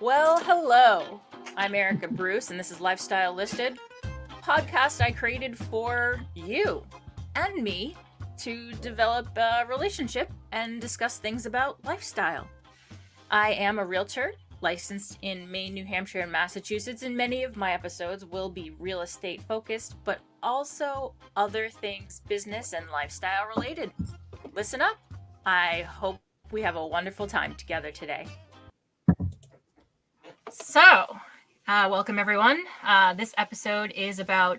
Well, hello. I'm Erica Bruce, and this is Lifestyle Listed, a podcast I created for you and me to develop a relationship and discuss things about lifestyle. I am a realtor licensed in Maine, New Hampshire, and Massachusetts, and many of my episodes will be real estate focused, but also other things business and lifestyle related. Listen up. I hope we have a wonderful time together today. So, welcome everyone. This episode is about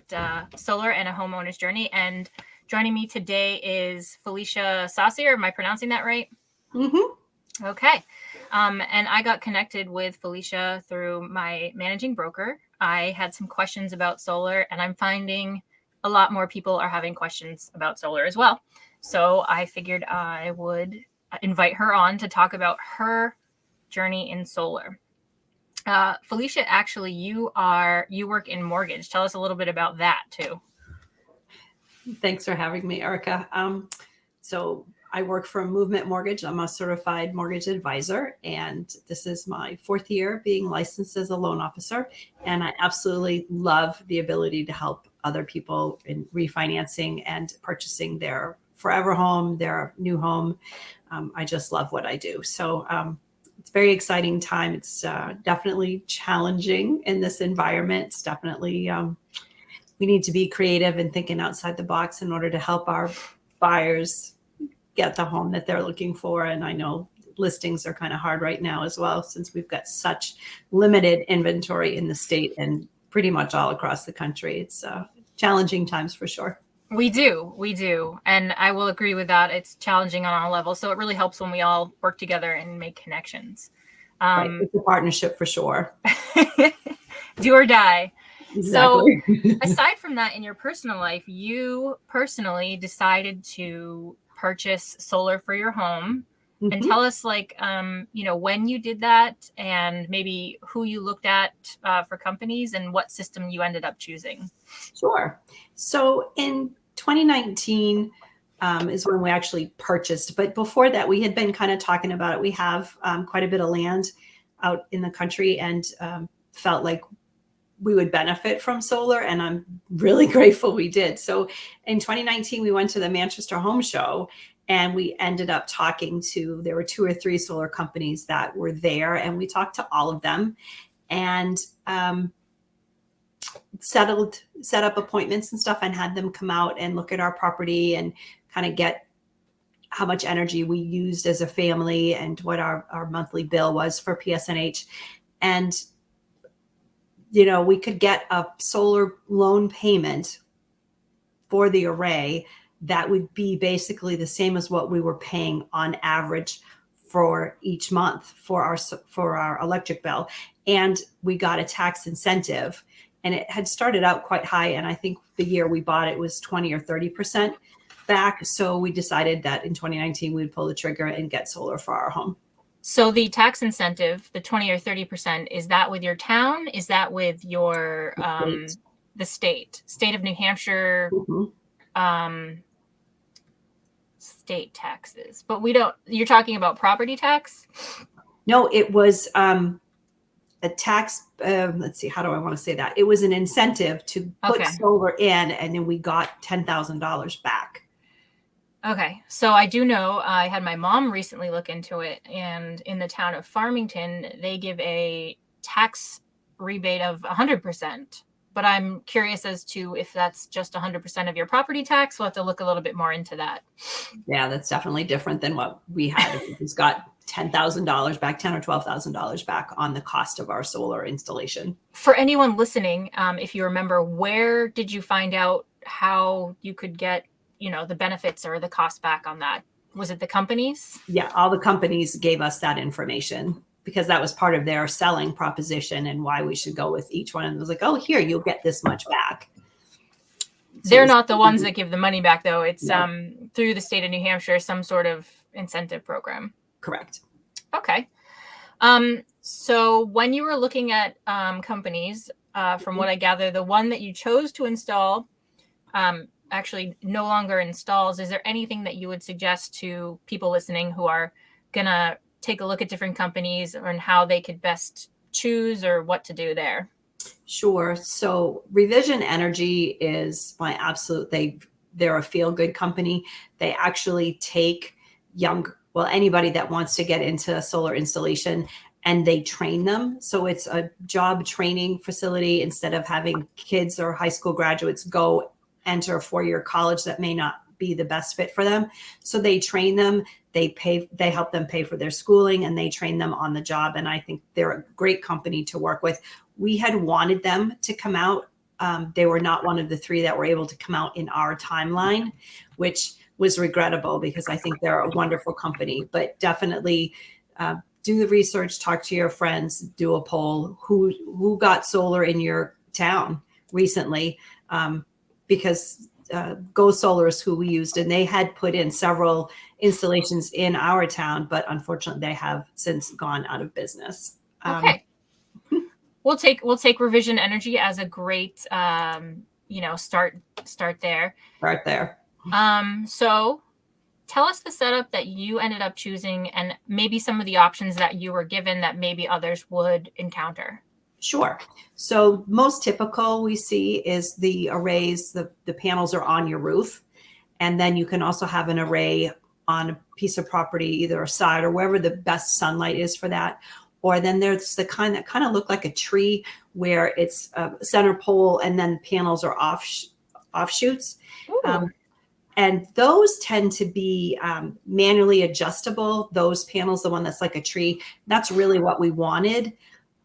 solar and a homeowner's journey, and joining me today is Felicia Saucier. Am I pronouncing that right? Mm-hmm. Okay. And I got connected with Felicia through my managing broker. I had some questions about solar, and I'm finding a lot more people are having questions about solar as well. So I figured I would invite her on to talk about her journey in solar. Felicia, actually, you work in mortgage. Tell us a little bit about that too. Thanks for having me, Erica. So I work for Movement Mortgage. I'm a certified mortgage advisor, and this is my fourth year being licensed as a loan officer. And I absolutely love the ability to help other people in refinancing and purchasing their forever home, their new home. I just love what I do. So it's a very exciting time. It's definitely challenging in this environment. It's definitely, we need to be creative and thinking outside the box in order to help our buyers get the home that they're looking for. And I know listings are kind of hard right now as well, since we've got such limited inventory in the state and pretty much all across the country. It's challenging times for sure. We do. And I will agree with that. It's challenging on all levels. So it really helps when we all work together and make connections. Right. It's a partnership for sure. Do or die. Exactly. So aside from that, in your personal life, you personally decided to purchase solar for your home. Mm-hmm. And tell us when you did that and maybe who you looked at for companies and what system you ended up choosing. Sure. So in 2019 is when we actually purchased. But before that, we had been kind of talking about it. We have quite a bit of land out in the country and felt like we would benefit from solar. And I'm really grateful we did. So in 2019, we went to the Manchester Home Show and we ended up talking to, there were 2 or 3 solar companies that were there. And we talked to all of them and set up appointments and stuff and had them come out and look at our property and kind of get how much energy we used as a family and what our monthly bill was for PSNH. And, we could get a solar loan payment for the array that would be basically the same as what we were paying on average for each month for our electric bill. And we got a tax incentive. And it had started out quite high. And I think the year we bought it was 20 or 30% back. So we decided that in 2019, we'd pull the trigger and get solar for our home. So the tax incentive, the 20 or 30%, is that with your town? Is that with your, the state of New Hampshire, Mm-hmm. State taxes? But you're talking about property tax? No, it was, a tax, let's see, how do I want to say that? It was an incentive to put solar in, and then we got $10,000 back. Okay. So I do know I had my mom recently look into it, and in the town of Farmington, they give a tax rebate of 100%. But I'm curious as to if that's just 100% of your property tax. We'll have to look a little bit more into that. Yeah, that's definitely different than what we had. We've got $10,000 back, $10,000 or $12,000 back on the cost of our solar installation. For anyone listening, if you remember, where did you find out how you could get, the benefits or the cost back on that? Was it the companies? Yeah, all the companies gave us that information because that was part of their selling proposition and why we should go with each one. And it was like, oh, here, you'll get this much back. So they're not the ones that give the money back, though. It's through the state of New Hampshire, some sort of incentive program. Correct. Okay. So when you were looking at companies, from what I gather, the one that you chose to install actually no longer installs. Is there anything that you would suggest to people listening who are going to take a look at different companies and how they could best choose or what to do there? Sure. So Revision Energy is my absolute, they're a feel good company. They actually take anybody that wants to get into solar installation, and they train them. So it's a job training facility instead of having kids or high school graduates go enter a 4-year college that may not be the best fit for them. So they train them, they help them pay for their schooling, and they train them on the job. And I think they're a great company to work with. We had wanted them to come out. They were not one of the 3 that were able to come out in our timeline, which was regrettable because I think they're a wonderful company. But definitely do the research, talk to your friends, do a poll. Who got solar in your town recently? Because Go Solar is who we used, and they had put in several installations in our town, but unfortunately they have since gone out of business. Okay. We'll take Revision Energy as a great, start there. Start there. So tell us the setup that you ended up choosing and maybe some of the options that you were given that maybe others would encounter. Sure. So most typical we see is the arrays, the panels are on your roof. And then you can also have an array on a piece of property, either a side or wherever the best sunlight is for that. Or then there's the kind that kind of look like a tree where it's a center pole and then panels are offshoots. And those tend to be manually adjustable. Those panels, the one that's like a tree, that's really what we wanted.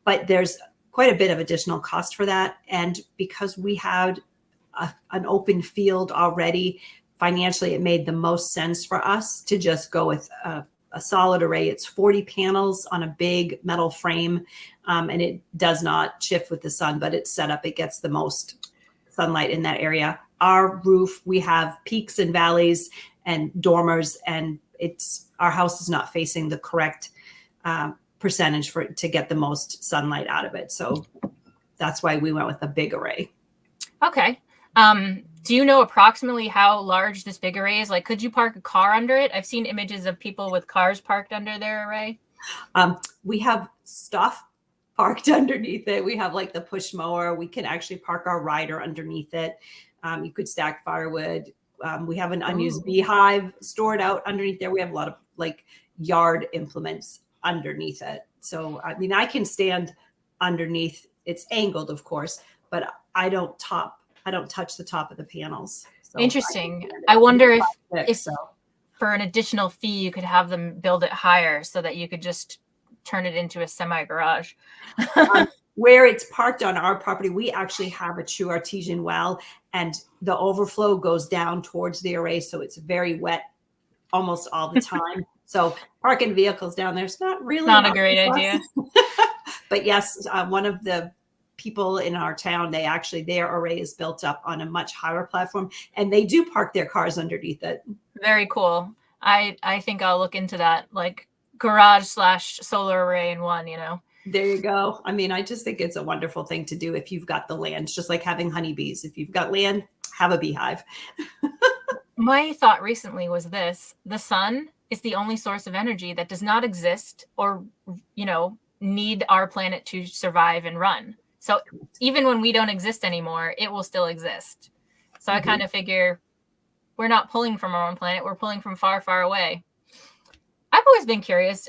But there's quite a bit of additional cost for that. And because we had an open field already, financially, it made the most sense for us to just go with a solid array. It's 40 panels on a big metal frame, and it does not shift with the sun, but it's set up. It gets the most sunlight in that area. Our roof, we have peaks and valleys and dormers, and our house is not facing the correct percentage to get the most sunlight out of it. So that's why we went with a big array. Okay. Do you know approximately how large this big array is? Like, could you park a car under it? I've seen images of people with cars parked under their array. We have stuff parked underneath it. We have like the push mower. We can actually park our rider underneath it. You could stack firewood. We have an unused beehive stored out underneath there. We have a lot of like yard implements underneath it. So, I mean, I can stand underneath. It's angled, of course, but I don't touch the top of the panels. So interesting. I wonder if for an additional fee, you could have them build it higher so that you could just turn it into a semi garage. Where it's parked on our property, we actually have a true artesian well, and the overflow goes down towards the array. So it's very wet almost all the time. So parking vehicles down there is not a great idea. But yes, one of the people in our town, their array is built up on a much higher platform, and they do park their cars underneath it. Very cool. I think I'll look into that, like garage/solar array in one, There you go. I mean, I just think it's a wonderful thing to do if you've got the land. It's just like having honeybees. If you've got land, have a beehive. My thought recently was this: the sun is the only source of energy that does not exist or, need our planet to survive and run. So even when we don't exist anymore, it will still exist. So I kind of figure we're not pulling from our own planet. We're pulling from far, far away. I've always been curious.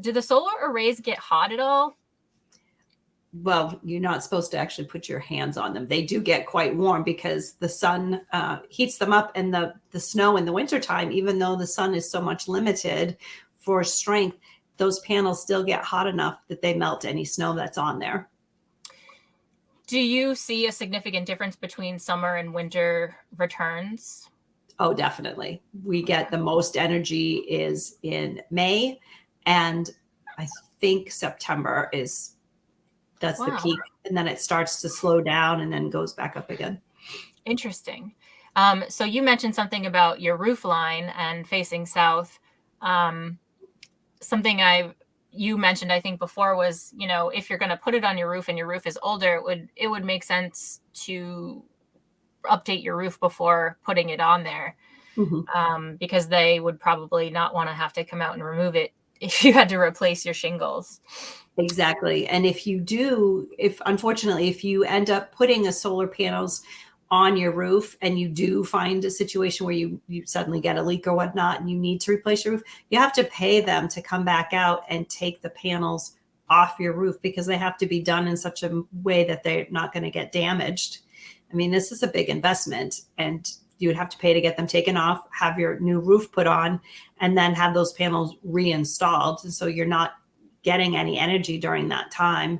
Do the solar arrays get hot at all? Well, you're not supposed to actually put your hands on them. They do get quite warm because the sun heats them up, and the snow in the wintertime, even though the sun is so much limited for strength, those panels still get hot enough that they melt any snow that's on there. Do you see a significant difference between summer and winter returns? Oh, definitely. We get the most energy is in May, and I think September that's the peak, and then it starts to slow down and then goes back up again. Interesting. So you mentioned something about your roof line and facing south. Something you mentioned, I think before was, if you're going to put it on your roof and your roof is older, it would make sense to update your roof before putting it on there, because they would probably not want to have to come out and remove it if you had to replace your shingles. Exactly. And if unfortunately, if you end up putting a solar panels on your roof and you do find a situation where you suddenly get a leak or whatnot and you need to replace your roof, you have to pay them to come back out and take the panels off your roof, because they have to be done in such a way that they're not going to get damaged. I mean, this is a big investment, and you would have to pay to get them taken off, have your new roof put on, and then have those panels reinstalled. And so you're not getting any energy during that time.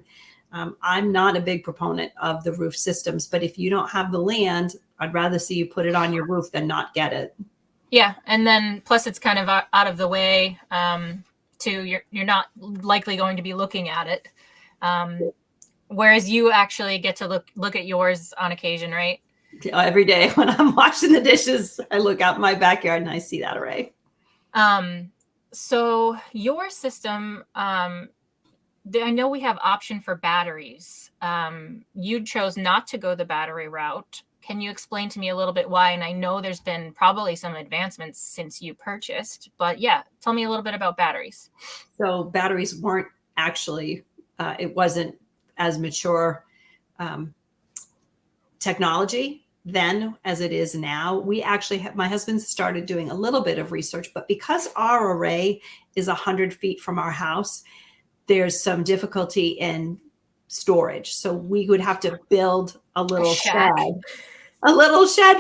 I'm not a big proponent of the roof systems, but if you don't have the land, I'd rather see you put it on your roof than not get it. Yeah. And then plus it's kind of out of the way, too. You're not likely going to be looking at it. Whereas you actually get to look at yours on occasion, right? Every day when I'm washing the dishes, I look out in my backyard and I see that array. So your system, I know we have option for batteries. You chose not to go the battery route. Can you explain to me a little bit why? And I know there's been probably some advancements since you purchased, but yeah, tell me a little bit about batteries. So batteries weren't actually, it wasn't as mature technology then as it is now. We actually my husband started doing a little bit of research, but because our array is 100 feet from our house, there's some difficulty in storage. So we would have to build a little shed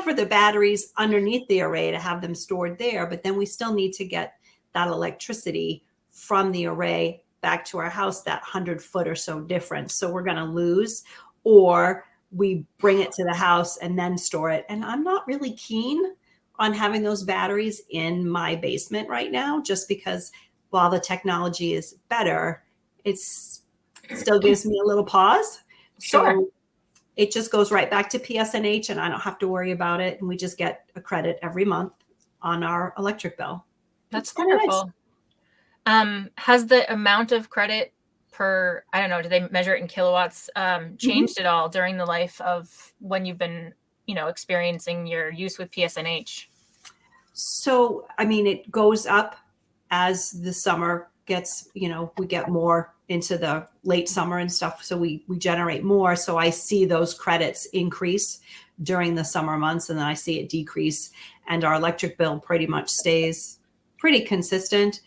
for the batteries underneath the array to have them stored there. But then we still need to get that electricity from the array back to our house, that 100-foot or so difference. So we're going to lose, or we bring it to the house and then store it. And I'm not really keen on having those batteries in my basement right now, just because while the technology is better, it still gives me a little pause. Sure. So it just goes right back to PSNH and I don't have to worry about it. And we just get a credit every month on our electric bill. That's wonderful. Nice. Has the amount of credit per, I don't know, do they measure it in kilowatts, changed at all during the life of when you've been, experiencing your use with PSNH? So, I mean, it goes up as the summer gets, we get more into the late summer and stuff. So we generate more. So I see those credits increase during the summer months, and then I see it decrease, and our electric bill pretty much stays pretty consistent.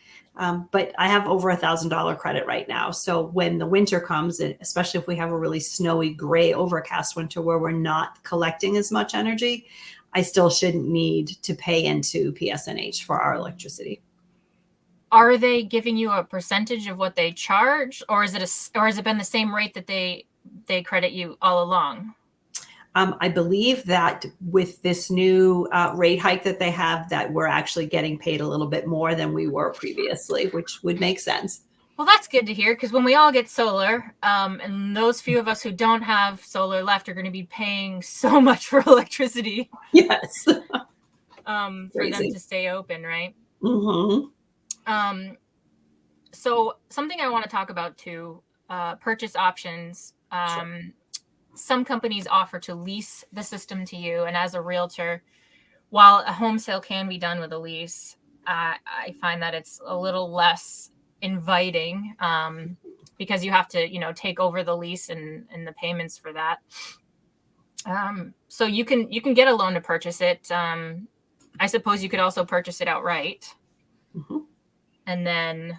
But I have over $1,000 credit right now. So when the winter comes, and especially if we have a really snowy, gray, overcast winter where we're not collecting as much energy, I still shouldn't need to pay into PSNH for our electricity. Are they giving you a percentage of what they charge, or has it been the same rate that they credit you all along? I believe that with this new rate hike that they have, that we're actually getting paid a little bit more than we were previously, which would make sense. Well, that's good to hear, because when we all get solar, and those few of us who don't have solar left are going to be paying so much for electricity. Yes. For them to stay open, right? Mm-hmm. So something I want to talk about too, purchase options. Sure. Some companies offer to lease the system to you. And as a realtor, while a home sale can be done with a lease, I find that it's a little less inviting, because you have to, take over the lease and the payments for that. So you can get a loan to purchase it. I suppose you could also purchase it outright. Mm-hmm. And then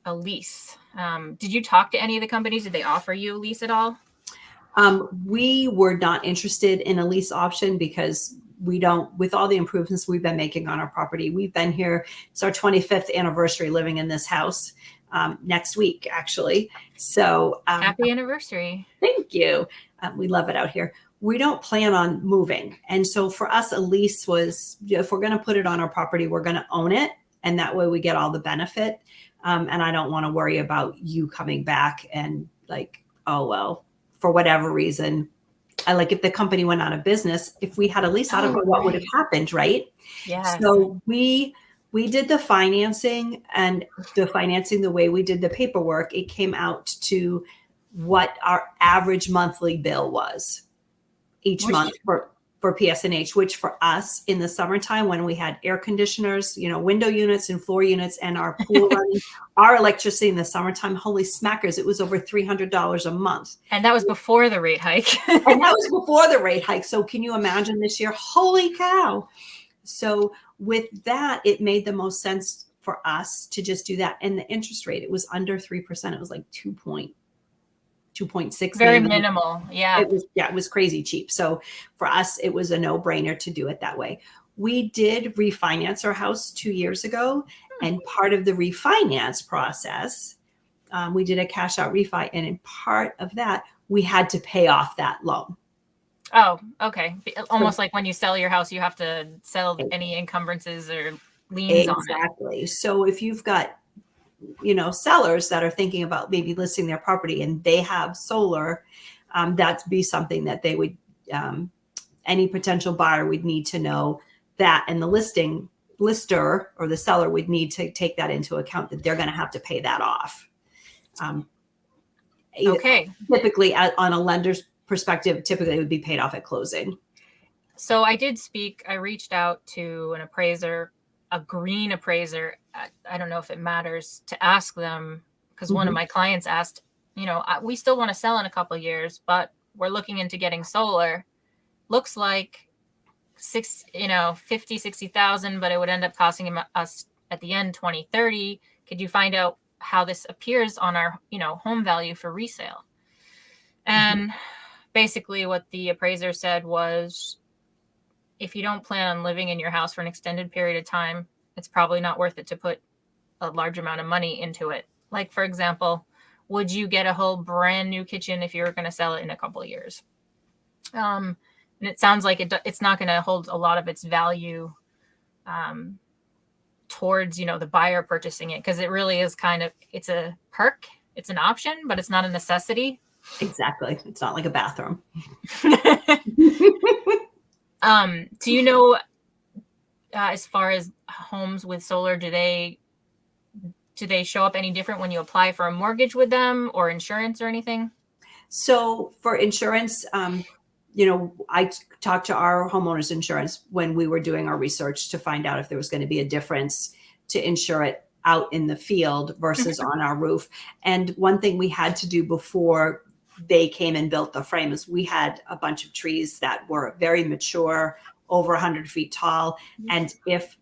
a lease. Did you talk to any of the companies? Did they offer you a lease at all? We were not interested in a lease option because we don't, with all the improvements we've been making on our property. We've been here. It's our 25th anniversary living in this house next week, actually. So happy anniversary. Thank you. We love it out here. We don't plan on moving. And so for us, a lease was, if we're going to put it on our property, we're going to own it. And that way we get all the benefit. And I don't want to worry about you coming back and like, oh, well, for whatever reason, if the company went out of business, if we had a lease, I don't know what would have happened, right? Yeah. So we did the financing, and the financing, the way we did the paperwork, it came out to what our average monthly bill was each month for for PSNH, which for us in the summertime when we had air conditioners, window units and floor units and our pool running, our electricity in the summertime, holy smackers, it was over $300 a month. And that was before the rate hike. And that was before the rate hike. So can you imagine this year? Holy cow. So with that, it made the most sense for us to just do that. And the interest rate, it was under 3%. It was like 2.6. Very maybe. minimal. Yeah. It was crazy cheap. So for us, it was a no-brainer to do it that way. We did refinance our house 2 years ago. And part of the refinance process, we did a cash out refi. And in part of that, we had to pay off that loan. Oh, okay. Almost like when you sell your house, you have to sell any encumbrances or liens on it. Exactly. So if you've got sellers that are thinking about maybe listing their property and they have solar, that'd be something that they would, any potential buyer would need to know that, and the lister or the seller would need to take that into account, that they're going to have to pay that off. Okay. Typically on a lender's perspective, typically it would be paid off at closing. So I reached out to an appraiser, a green appraiser. I don't know if it matters to ask them, because one of my clients asked, we still want to sell in a couple of years, but we're looking into getting solar. Looks like 50,000-60,000, but it would end up costing us at the end 20-30. Could you find out how this appears on our, home value for resale? And basically what the appraiser said was, if you don't plan on living in your house for an extended period of time, it's probably not worth it to put a large amount of money into it. Like, for example, would you get a whole brand new kitchen if you were going to sell it in a couple of years? And it sounds like it's not going to hold a lot of its value towards, the buyer purchasing it, because it really is it's a perk, it's an option, but it's not a necessity. Exactly. It's not like a bathroom. Do you know, as far as homes with solar, do they show up any different when you apply for a mortgage with them, or insurance or anything? So for insurance, I talked to our homeowners insurance when we were doing our research to find out if there was going to be a difference to insure it out in the field versus on our roof. And one thing we had to do before they came and built the frame is we had a bunch of trees that were very mature, over 100 feet tall. And if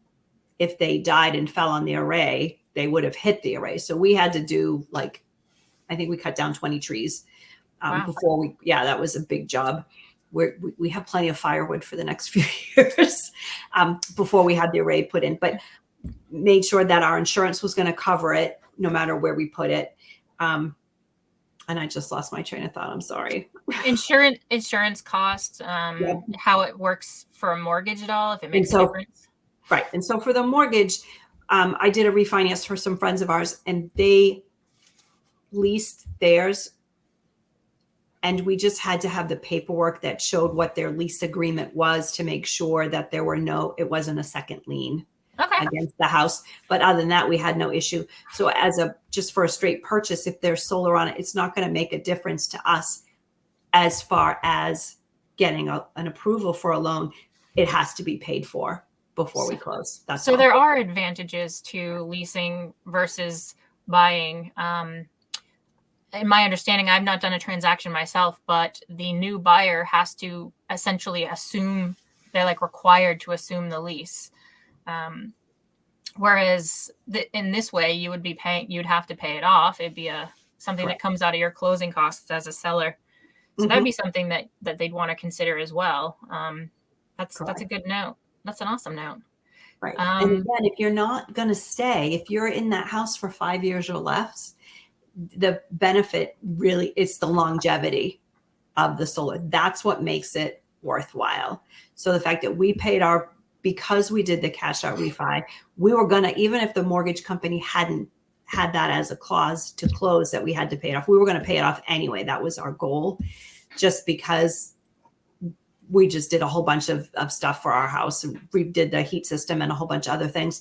they died and fell on the array, they would have hit the array. So we had to do I think we cut down 20 trees before that was a big job. We have plenty of firewood for the next few years before we had the array put in, but made sure that our insurance was going to cover it no matter where we put it. And I just lost my train of thought. I'm sorry. Insurance costs, how it works for a mortgage at all, if it makes a difference. Right. And so for the mortgage, I did a refinance for some friends of ours, and they leased theirs. And we just had to have the paperwork that showed what their lease agreement was to make sure that it wasn't a second lien against the house. But other than that, we had no issue. So just for a straight purchase, if there's solar on it, it's not going to make a difference to us as far as getting an approval for a loan. It has to be paid for before we close. That's all. There are advantages to leasing versus buying. In my understanding, I've not done a transaction myself, but the new buyer has to essentially assume, they're required to assume the lease. Whereas in this way, you'd have to pay it off. It'd be something that comes out of your closing costs as a seller. So that'd be something that they'd want to consider as well. That's a good note. That's an awesome note. Right. And again, if you're not going to stay, if you're in that house for 5 years or less, the benefit really is the longevity of the solar. That's what makes it worthwhile. So the fact that we paid because we did the cash out refi, we were going to, even if the mortgage company hadn't had that as a clause to close that we had to pay it off, we were going to pay it off anyway. That was our goal, just because we just did a whole bunch of stuff for our house, and redid the heat system and a whole bunch of other things,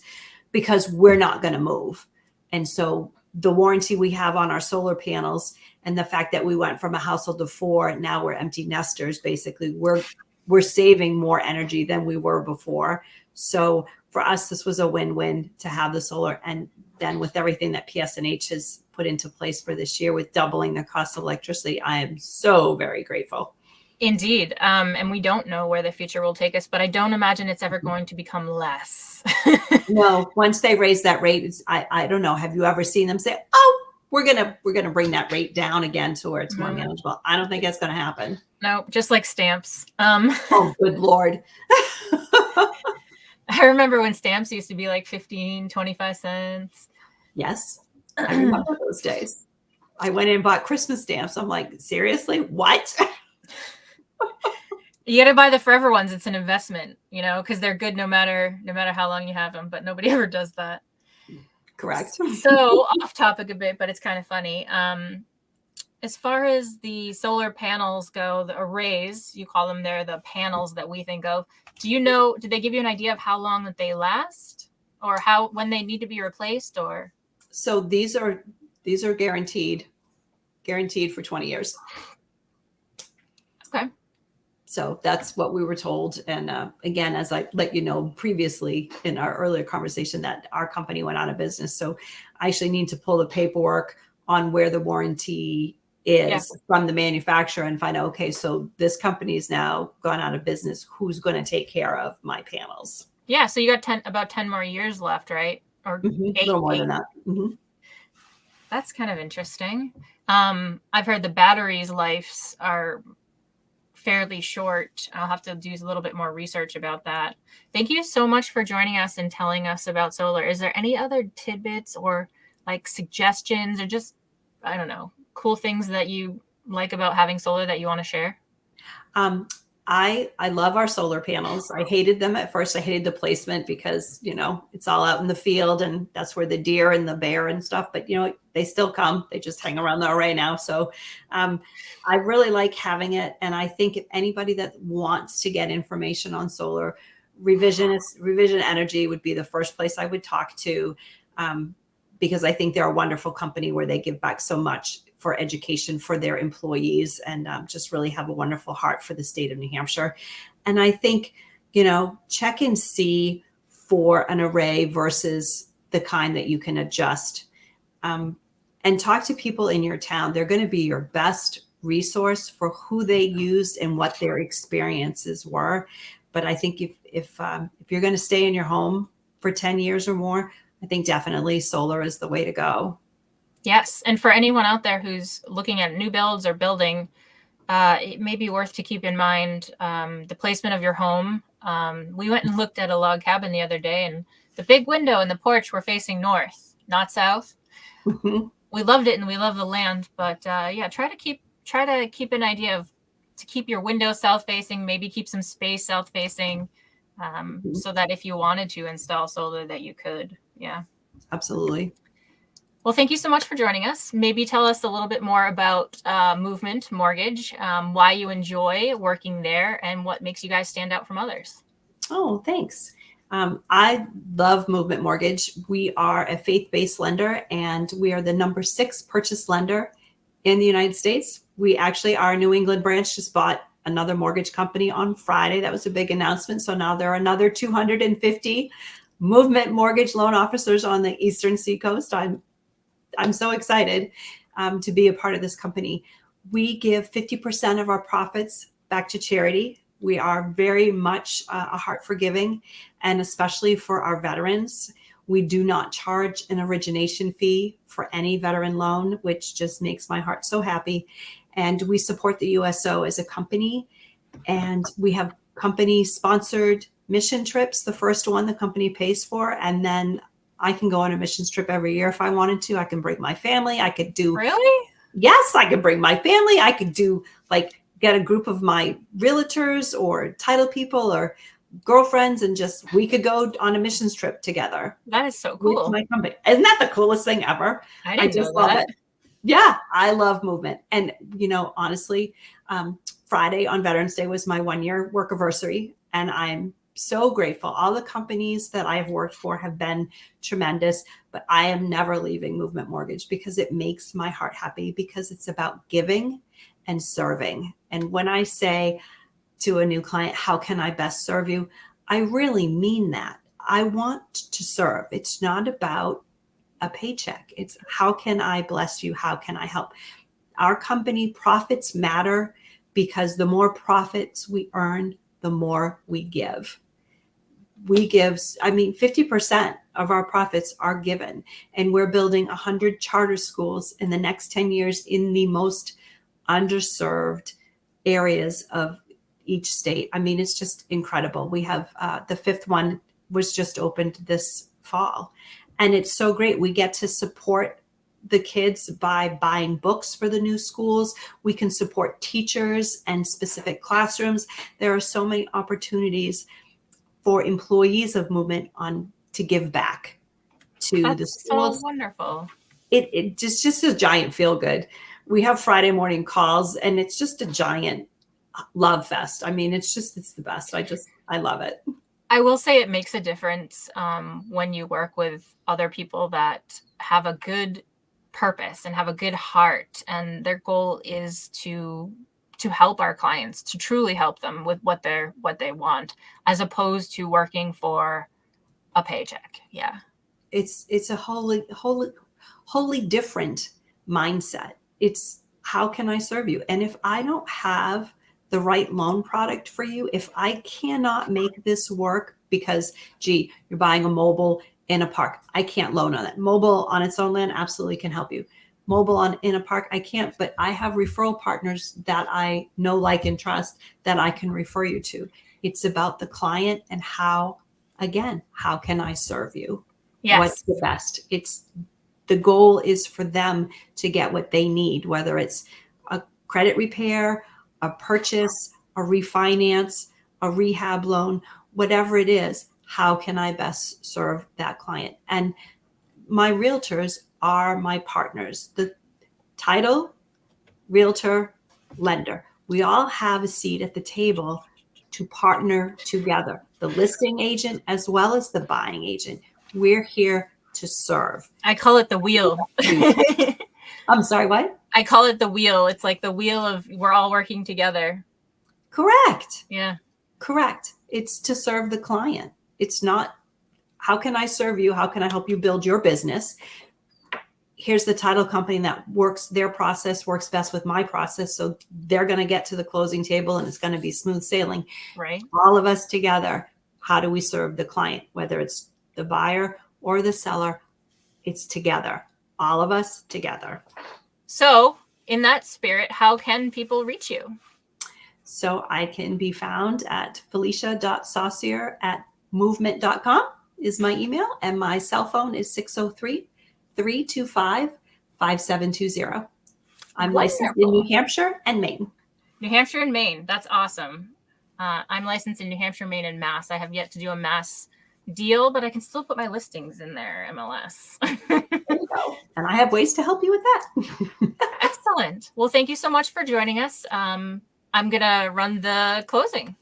because we're not going to move. And so the warranty we have on our solar panels, and the fact that we went from a household of 4, now we're empty nesters, basically, we're we're saving more energy than we were before. So for us, this was a win-win to have the solar. And then with everything that PSNH has put into place for this year with doubling the cost of electricity, I am so very grateful. Indeed. And we don't know where the future will take us, but I don't imagine it's ever going to become less. No, once they raise that rate, I don't know. Have you ever seen them say, oh, we're gonna bring that rate down again to where it's more manageable? I don't think that's gonna happen. No, just like stamps. Oh, good Lord. I remember when stamps used to be like 15, 25 cents. Yes, I remember those days. I went in and bought Christmas stamps. I'm like, seriously? What? You got to buy the forever ones. It's an investment, because they're good no matter how long you have them, but nobody ever does that. Correct. So off topic a bit, but it's kind of funny. As far as the solar panels go, the arrays, you call them, they're the panels that we think of. Did they give you an idea of how long that they last, or when they need to be replaced, or? So these are guaranteed for 20 years. Okay. So that's what we were told. And again, as I let you know previously in our earlier conversation, that our company went out of business. So I actually need to pull the paperwork on where the warranty is from the manufacturer and find out, okay, so this company is now gone out of business. Who's going to take care of my panels? Yeah. So you got about 10 more years left, right? Or a little more than that. Mm-hmm. That's kind of interesting. I've heard the batteries' lives are fairly short. I'll have to do a little bit more research about that. Thank you so much for joining us and telling us about solar. Is there any other tidbits or like suggestions or just, I don't know, cool things that you like about having solar that you want to share? I love our solar panels. I hated them at first. I hated the placement because, it's all out in the field and that's where the deer and the bear and stuff, but they still come. They just hang around the array now. So I really like having it. And I think if anybody that wants to get information on solar, Revision Energy would be the first place I would talk to, because I think they're a wonderful company where they give back so much for education for their employees and just really have a wonderful heart for the state of New Hampshire. And I think, check and see for an array versus the kind that you can adjust, and talk to people in your town. They're going to be your best resource for who they used and what their experiences were. But I think if you're going to stay in your home for 10 years or more, I think definitely solar is the way to go. Yes. And for anyone out there who's looking at new builds or building, it may be worth to keep in mind the placement of your home. We went and looked at a log cabin the other day, and the big window and the porch were facing north, not south. Mm-hmm. We loved it and we love the land, but try to keep an idea of to keep your window south facing, maybe keep some space south facing, so that if you wanted to install solar that you could. Yeah. Absolutely. Well, thank you so much for joining us. Maybe tell us a little bit more about Movement Mortgage, why you enjoy working there, and what makes you guys stand out from others. Oh, thanks. I love Movement Mortgage. We are a faith-based lender, and we are the number 6 purchase lender in the United States. We actually, our New England branch just bought another mortgage company on Friday. That was a big announcement. So now there are another 250 Movement Mortgage loan officers on the Eastern Seacoast. I'm so excited to be a part of this company. We give 50% of our profits back to charity. We are very much a heart for giving, and especially for our veterans. We do not charge an origination fee for any veteran loan, which just makes my heart so happy. And we support the USO as a company, and we have company-sponsored mission trips. The first one the company pays for, and then I can go on a missions trip every year if I wanted to. I can bring my family. I could do. Really? Yes, I could bring my family. I could do get a group of my realtors or title people or girlfriends, and we could go on a missions trip together. That is so cool. With my company. Isn't that the coolest thing ever? I just love it. Yeah, I love Movement. And, honestly, Friday on Veterans Day was my 1-year work anniversary, and I'm so grateful. All the companies that I've worked for have been tremendous, but I am never leaving Movement Mortgage because it makes my heart happy, because it's about giving and serving. And when I say to a new client, how can I best serve you? I really mean that. I want to serve. It's not about a paycheck. It's how can I bless you? How can I help? Our company profits matter because the more profits we earn, the more we give. We give, 50% of our profits are given, and we're building 100 charter schools in the next 10 years in the most underserved areas of each state. It's just incredible. We have the fifth one was just opened this fall, and it's so great. We get to support the kids by buying books for the new schools. We can support teachers and specific classrooms. There are so many opportunities for employees of Movement to give back to the schools. So wonderful. It just a giant feel good. We have Friday morning calls, and it's just a giant love fest. It's the best. I love it. I will say it makes a difference when you work with other people that have a good purpose and have a good heart, and their goal is to help our clients, to truly help them with what they want, as opposed to working for a paycheck. Yeah. It's a wholly different mindset. It's how can I serve you? And if I don't have the right loan product for you, if I cannot make this work because, you're buying a mobile in a park, I can't loan on it. Mobile on its own land absolutely can help you. Mobile in a park, I can't, but I have referral partners that I know, like, and trust that I can refer you to. It's about the client and how can I serve you? Yes. What's the best? The goal is for them to get what they need, whether it's a credit repair, a purchase, a refinance, a rehab loan, whatever it is. How can I best serve that client? And my realtors are my partners. The title, realtor, lender. We all have a seat at the table to partner together. The listing agent as well as the buying agent. We're here to serve. I call it the wheel. I'm sorry, what? I call it the wheel. It's like the wheel of we're all working together. Correct. Yeah. Correct. It's to serve the client. It's not, how can I serve you? How can I help you build your business? Here's the title company that their process works best with my process. So they're going to get to the closing table and it's going to be smooth sailing. Right. All of us together. How do we serve the client? Whether it's the buyer or the seller, it's together. All of us together. So in that spirit, how can people reach you? So I can be found at felicia.saucier@movement.com is my email. And my cell phone is 603-325-5720. I'm licensed in New Hampshire and Maine. New Hampshire and Maine. That's awesome. I'm licensed in New Hampshire, Maine, and Mass. I have yet to do a Mass deal, but I can still put my listings in their MLS. There you go. And I have ways to help you with that. Excellent. Well, thank you so much for joining us. I'm going to run the closing.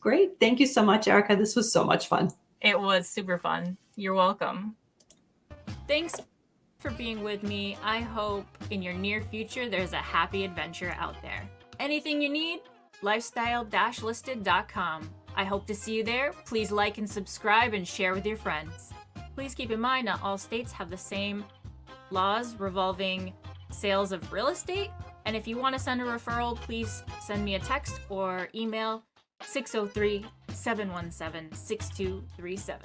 Great. Thank you so much, Erica. This was so much fun. It was super fun. You're welcome. Thanks for being with me. I hope in your near future there's a happy adventure out there. Anything you need, lifestyle-listed.com. I hope to see you there. Please like and subscribe and share with your friends. Please keep in mind not all states have the same laws revolving sales of real estate. And if you want to send a referral, please send me a text or email 603-717-6237.